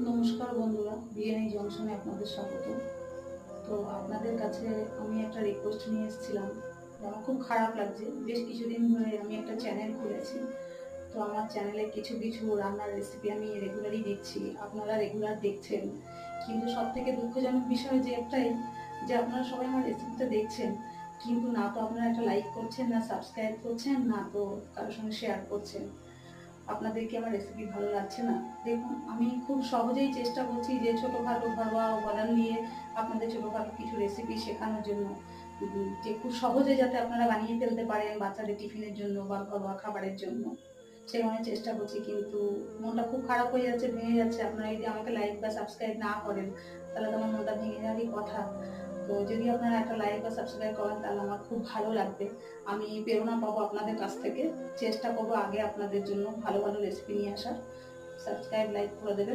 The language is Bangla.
নমস্কার বন্ধুরা, বিরিয়ানি জংশনে আপনাদের স্বাগত। তো আপনাদের কাছে আমি একটা রিকোয়েস্ট নিয়ে এসেছিলাম। আমার খুব খারাপ লাগছে, বেশ কিছুদিন ধরে আমি একটা চ্যানেল খুলেছি। তো আমার চ্যানেলে কিছু কিছু রান্নার রেসিপি আমি রেগুলারই দিচ্ছি, আপনারা রেগুলার দেখছেন। কিন্তু সব থেকে দুঃখজনক বিষয় যে একটাই, যে আপনারা সবাই আমার রেসিপিটা দেখছেন, কিন্তু না তো আপনারা একটা লাইক করছেন, না সাবস্ক্রাইব করছেন, না তো কারোর সঙ্গে শেয়ার করছেন। আপনাদের কি আমার রেসিপি ভালো লাগছে না? দেখুন, আমি খুব সহজেই চেষ্টা করছি যে ছোটোখাটো ঘরোয়া উপাদান দিয়ে আপনাদের ছোটোখাটো কিছু রেসিপি শেখানোর জন্য, যে খুব সহজে যাতে আপনারা বানিয়ে ফেলতে পারেন বাচ্চাদের টিফিনের জন্য বা ঘরোয়া খাবারের জন্য, সেই অনেক চেষ্টা করছি। কিন্তু মনটা খুব খারাপ হয়ে যাচ্ছে, ভেঙে যাচ্ছে। আপনারা যদি আমাকে লাইক বা সাবস্ক্রাইব না করেন, তাহলে তো আমার মনটা ভেঙে যাওয়ারই কথা। তো যদি আপনারা একটা লাইক বা সাবস্ক্রাইব করেন, তাহলে আমার খুব ভালো লাগবে। আমি প্রেরণা পাবো আপনাদের কাছ থেকে। চেষ্টা করবো আগে আপনাদের জন্য ভালো ভালো রেসিপি নিয়ে আসার। সাবস্ক্রাইব, লাইক করে দেবেন।